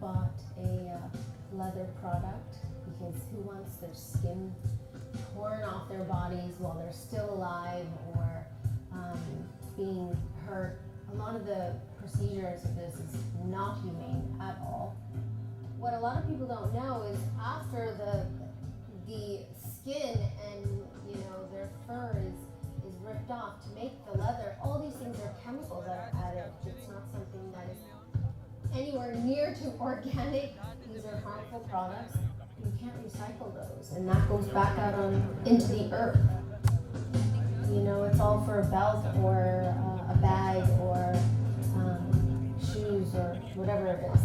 bought a leather product because who wants their skin torn off their bodies while they're still alive or being hurt? A lot of the procedures of this is not humane at all. What a lot of people don't know is after the skin and their fur is ripped off to make the leather, all these things are chemicals that are added. It's not something that is anywhere near to organic. These are harmful products. You can't recycle those, and that goes back out into the earth. It's all for a belt or a bag or shoes or whatever it is.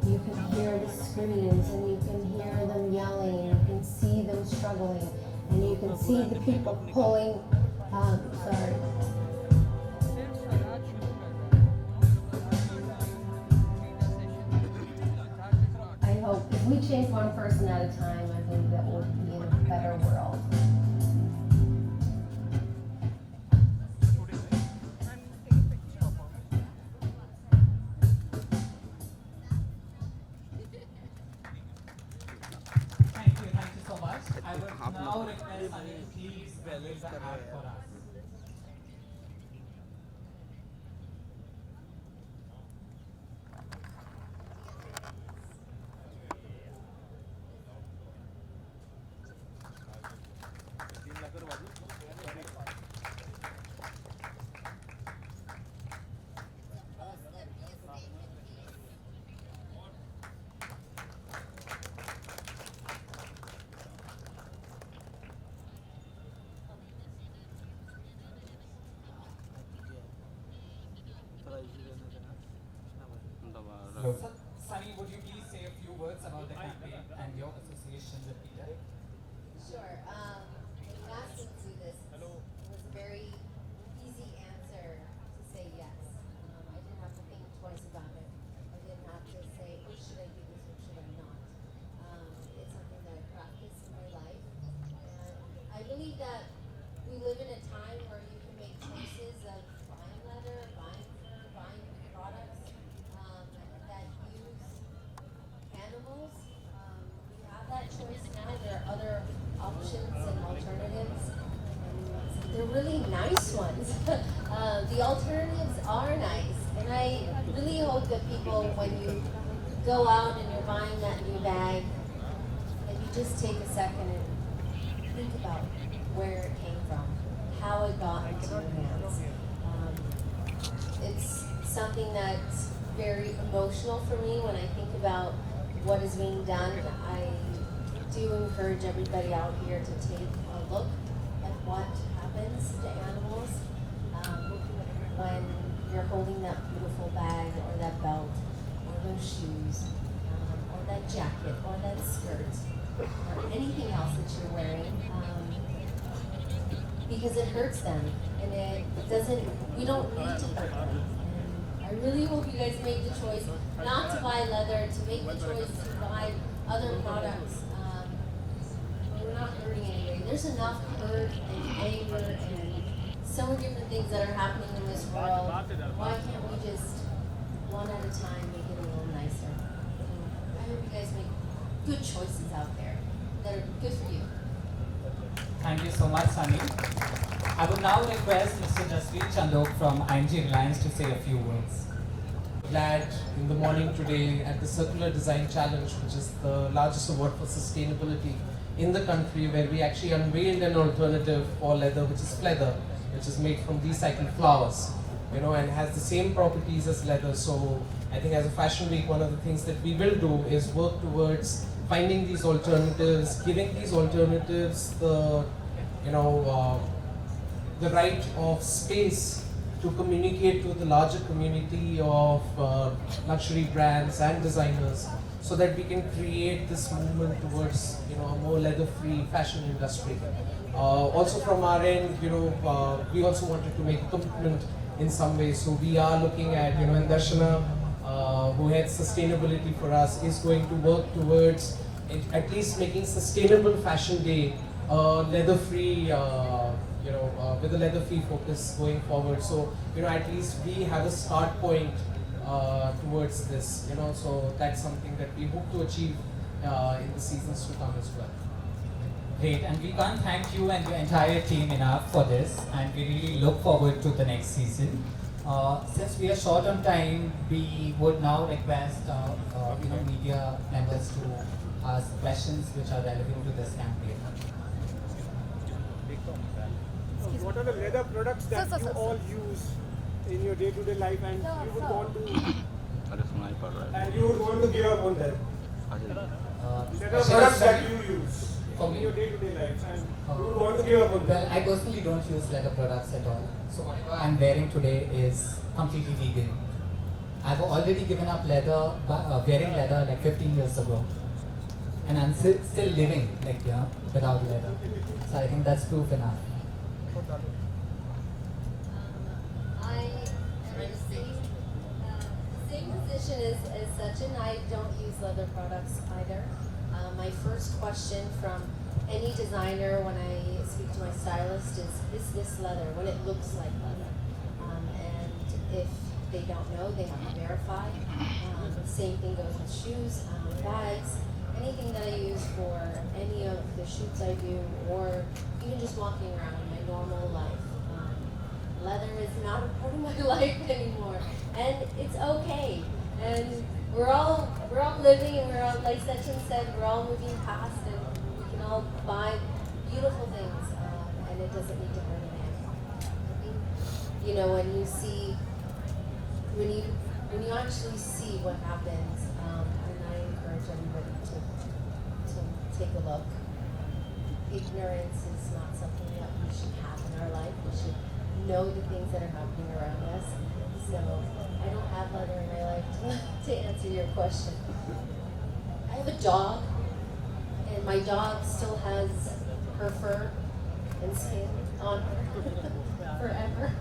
You can hear the screams and you can hear them yelling, you can see them struggling, and you can see the people pulling, I hope if we change one person at a time, I think that we'll be in a better world. I would now request Sunny to please raise the hand for us. So, Sunny, would you please say a few words about the campaign and your association with Peter? Sure. When you asked me to do this, it was a very easy answer to say yes. I didn't have to think twice about it. I didn't have to say, oh, should I do this or should I not? It's something that I practice in my life. And I believe that we live in a time where you can make choices of buying leather, buying fur, buying products that use animals. We have that choice now. There are other options and alternatives. And they're really nice ones. The alternatives are nice. And I really hope that people, when you go out and you're buying that new bag, that you just take a second and think about where it came from, how it got into your hands. It's something that's very emotional for me when I think about what is being done. I do encourage everybody out here to take a look at what happens to animals when you're holding that beautiful bag or that belt or those shoes or that jacket or that skirt or anything else that you're wearing, because it hurts them and we don't need to hurt them. I really hope you guys make the choice not to buy leather, to make the choice to buy other products. We're not hurting anybody. There's enough hurt and anger and so many different things that are happening in this world. Why can't we just, one at a time, make it a little nicer? I hope you guys make good choices out there that are good for you. Thank you so much, Sunny. I would now request Mr. Jasveer Chandok from IMG Reliance to say a few words. Glad in the morning today at the Circular Design Challenge, which is the largest award for sustainability in the country, where we actually unveiled an alternative for leather, which is pleather, which is made from recycled flowers, and has the same properties as leather. So I think as a fashion week, one of the things that we will do is work towards finding these alternatives, giving these alternatives the right of space to communicate to the larger community of luxury brands and designers, so that we can create this movement towards a more leather-free fashion industry. Also from our end, we also wanted to make a commitment in some ways. So we are looking at, and Darshana, who heads sustainability for us, is going to work towards at least making Sustainable Fashion Day leather-free, with a leather-free focus going forward. So, at least we have a start point towards this, so that's something that we hope to achieve in the seasons to come as well. Great, and we can't thank you and your entire team enough for this, and we really look forward to the next season. Since we are short on time, we would now request media members to ask questions which are relevant to this campaign. What are the leather products that you all use in your day-to-day life, and you would want to give up on them? Leather products that you use For in me? your day-to-day life, and you would want to give up on them. Well, I personally don't use leather products at all. So whatever I'm wearing today is completely vegan. I've already given up leather, wearing leather like 15 years ago. And I'm still living without leather. So I think that's proof enough. I am in the same position as Sachin. I don't use leather products either. My first question from any designer when I speak to my stylist is this leather, when it looks like leather? And if they don't know, they have to verify. Same thing goes with shoes, bags, anything that I use for any of the shoots I do, or even just walking around in my normal life. Leather is not a part of my life anymore, and it's okay. And we're all living, and we're all, like Sachin said, we're all moving past, and we can all buy beautiful things, and it doesn't need to hurt anyone. When you actually see what happens, and I encourage everybody to take a look. Ignorance is not something that we should have in our life. We should know the things that are happening around us. So I don't have leather in my life to answer your question. I have a dog, and my dog still has her fur and skin on her forever.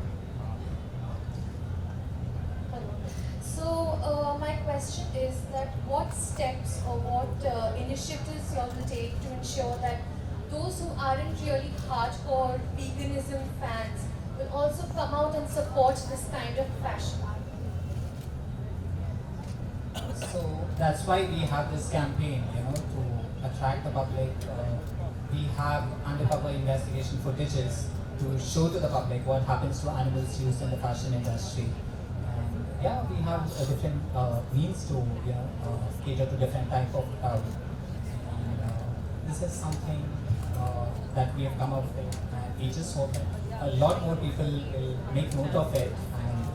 So my question is that what steps or what initiatives you all will take to ensure that those who aren't really hardcore veganism fans will also come out and support this kind of fashion? So that's why we have this campaign, to attract the public. We have undercover investigation footages to show to the public what happens to animals used in the fashion industry. And we have different means to cater to different type of crowd. And this is something that we have come up with, and we just hope that a lot more people will make note of it and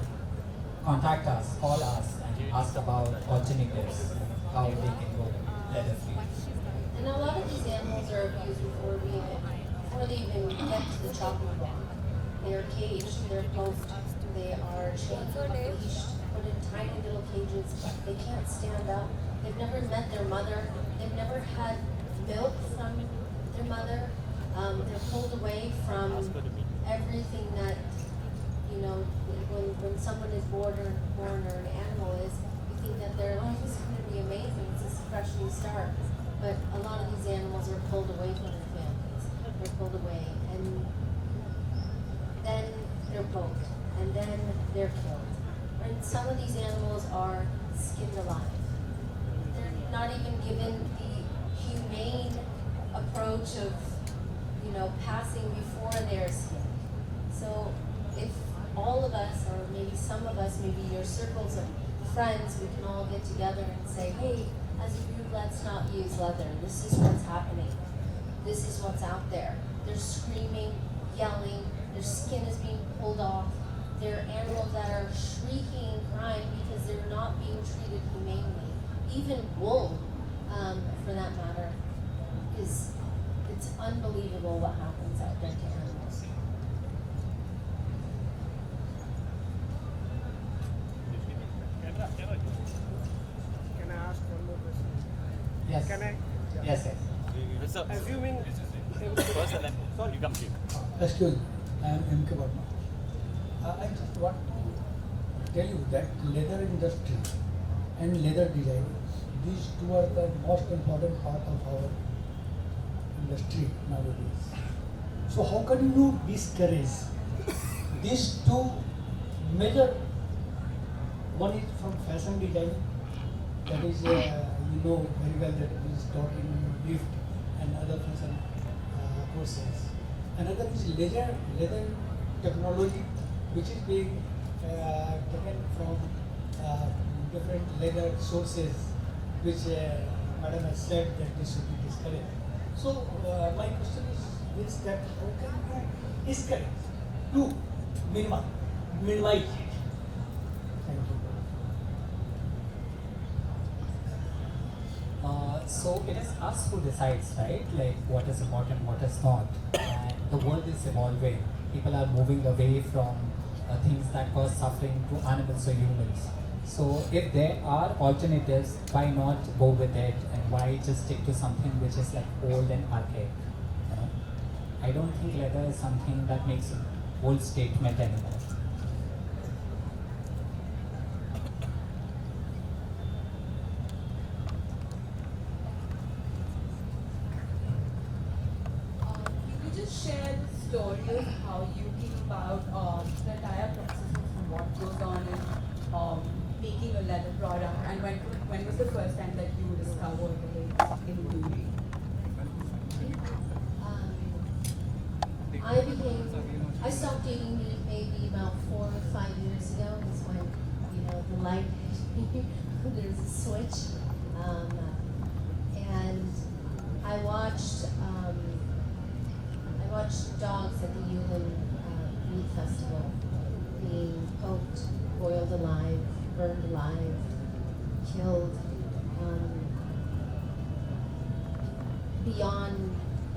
contact us, call us, and ask about alternatives, how they can go leather free. And a lot of these animals are abused before they even get to the chopping block. They're caged, they're closed, they are chained, leashed, put in tiny little cages. They can't stand up. They've never met their mother. They've never had milk from their mother. They're pulled away from everything that, when someone is born or an animal is, you think that their life is going to be amazing. It's just a fresh new start. But a lot of these animals are pulled away from their families. They're pulled away, and then they're poked, and then they're killed. And some of these animals are skinned alive. They're not even given the humane approach of, passing before they're skinned. So if all of us, or maybe some of us, maybe your circles of friends, we can all get together and say, hey, as a group, let's not use leather. This is what's happening. This is what's out there. They're screaming, yelling, their skin is being pulled off. There are animals that are shrieking and crying because they're not being treated humanely. Even wool, for that matter, it's unbelievable what happens out there to animals. Can I ask one more question? Yes. Can I? Yes. Assuming. Sorry. Excuse me, I am M.K. Verma. I just want to tell you that leather industry and leather design, these two are the most important part of our industry nowadays. So how can you discourage these two major One is from fashion design. That is, you know very well that it is taught in lift and other fashion courses. Another is leather technology, which is being taken from different leather sources, which Madam has said that this should be discouraged. So my question is that how can you discourage to minimize it? Thank you. So it is us who decides, right? Like what is important, what is not. And the world is evolving. People are moving away from things that cause suffering to animals or humans. So if there are alternatives, why not go with it, and why just stick to something which is like old and archaic? You know? I don't think leather is something that makes an old statement anymore. Could you just share the story of how you came about the entire process of what goes on in making a leather product, and when was the first time that you discovered it in beauty? I stopped dating meat maybe about 4 or 5 years ago. Is when, you know, the light, there's a switch. And I watched dogs at the LEONE Meat Festival being poked, boiled alive, burned alive, killed, beyond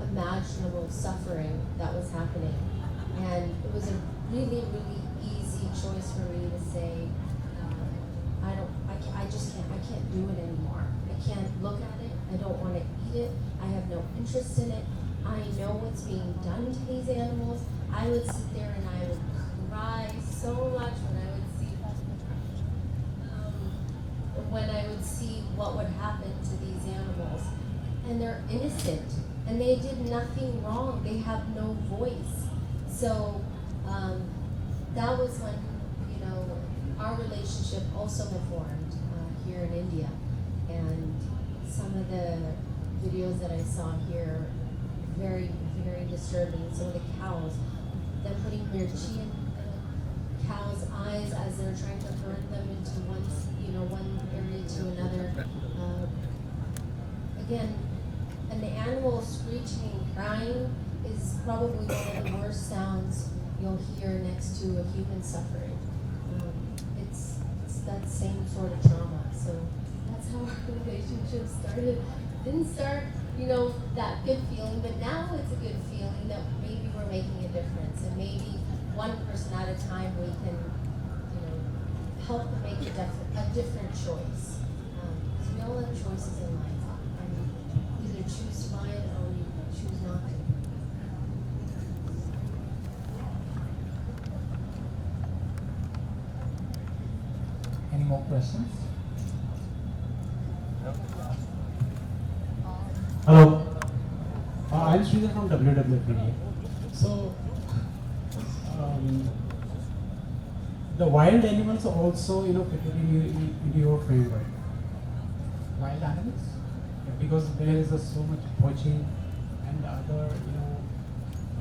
imaginable suffering that was happening. And it was a really, really easy choice for me to say, I can't do it anymore. I can't look at it. I don't want to eat it. I have no interest in it. I know what's being done to these animals. I would sit there and I would cry so much when I would see what would happen to these animals. And they're innocent, and they did nothing wrong. They have no voice. So that was when, you know, our relationship also formed here in India. And some of the videos that I saw here, very, very disturbing. Some of the cows, them putting mirchi in cows' eyes as they're trying to burn them into one area to another. Again, an animal screeching, crying is probably one of the worst sounds you'll hear next to a human suffering. It's that same sort of trauma. So that's how our relationship started. Didn't start, you know, that good feeling, but now it's a good feeling that maybe we're making a difference, and maybe one person at a time we can, you know, help them make a different choice. Because we all have choices in life, and either choose to buy it or we choose not to. Any more questions? Hello, I'm Sridhar from WWF. So, the wild animals are also, fitted in your framework. Wild animals? Because there is so much poaching and other,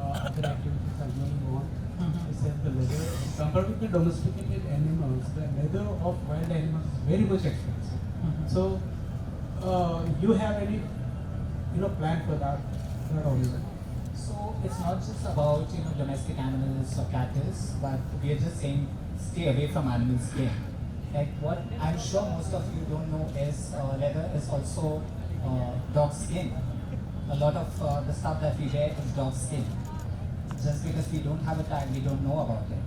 other activities are going on. To sell the leather. Compared with the domesticated animals, the leather of wild animals is very much expensive. So, you have any, plan for that also? So it's not just about domestic animals or cattle, but we are just saying stay away from animal skin. Like what I'm sure most of you don't know is leather is also dog skin. A lot of the stuff that we wear is dog skin. Just because we don't have a tag, we don't know about it.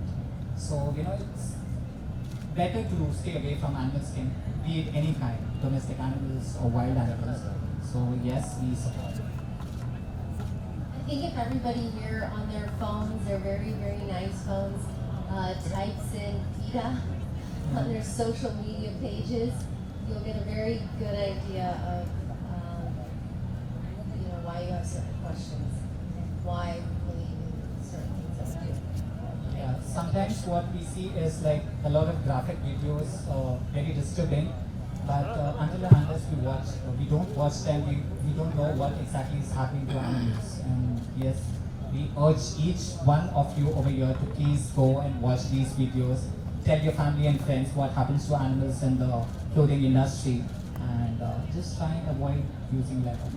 So it's better to stay away from animal skin, be it any kind, domestic animals or wild animals. So yes, we support it. I think if everybody here on their phones, their very, very nice phones, types in PETA on their social media pages, you'll get a very good idea of why you have certain questions, why we believe in certain things that we do. Yeah, sometimes what we see is like a lot of graphic videos, very disturbing. But until and unless we don't watch them, we don't know what exactly is happening to animals. And yes, we urge each one of you over here to please go and watch these videos. Tell your family and friends what happens to animals in the clothing industry, and just try and avoid using leather.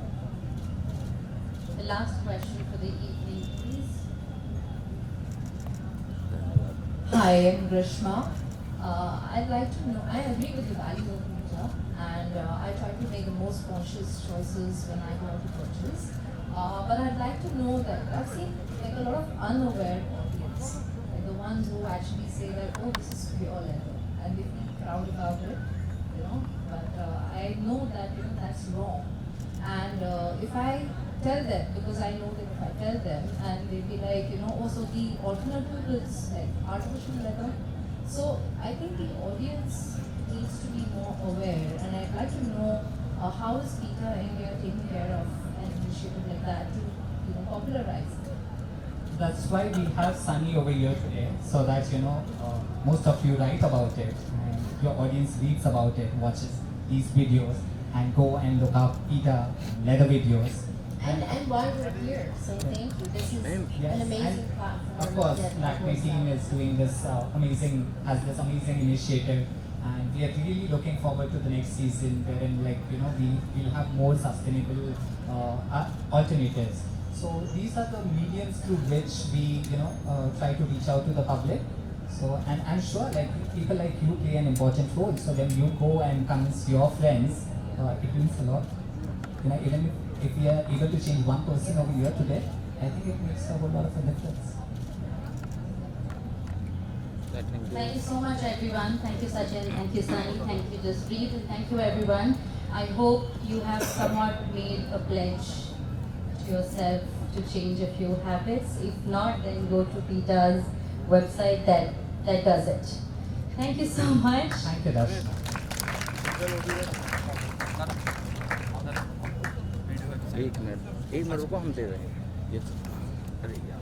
The last question for the evening, please. Hi, I'm Grishma. I'd like to know, I agree with the value of meter, and I try to make the most conscious choices when I go out to purchase. But I'd like to know that I've seen like a lot of unaware audience, like the ones who actually say that, oh, this is pure leather, and they feel proud about it, you know. But I know that that's wrong, and if I tell them, because I know that if I tell them, and they'll be like, also the alternative is like artificial leather. So I think the audience needs to be more aware, and I'd like to know how is Peter India taking care of an initiative like that to popularize it. That's why we have Sunny over here today, so that most of you write about it, and your audience reads about it, watches these videos, and go and look up Peter leather videos. And while we're here, so thank you. This is an amazing platform. Of course, that Blackberry goes team out. is doing this amazing initiative, and we are really looking forward to the next season, wherein we'll have more sustainable alternatives. So these are the mediums through which we try to reach out to the public. So, and I'm sure people like you play an important role. So when you go and convince your friends, it means a lot. Even if we are able to change one person over here today, I think it makes a whole lot of a difference. Thank you so much, everyone. Thank you, Sachin. Thank you, Sunny. Thank you, Jaspreet. And thank you, everyone. I hope you have somewhat made a pledge to yourself to change a few habits. If not, then go to Peter's website that does it. Thank you so much. Thank you, Dash. एक minute रुको हम दे रहे हैं ये अरे यार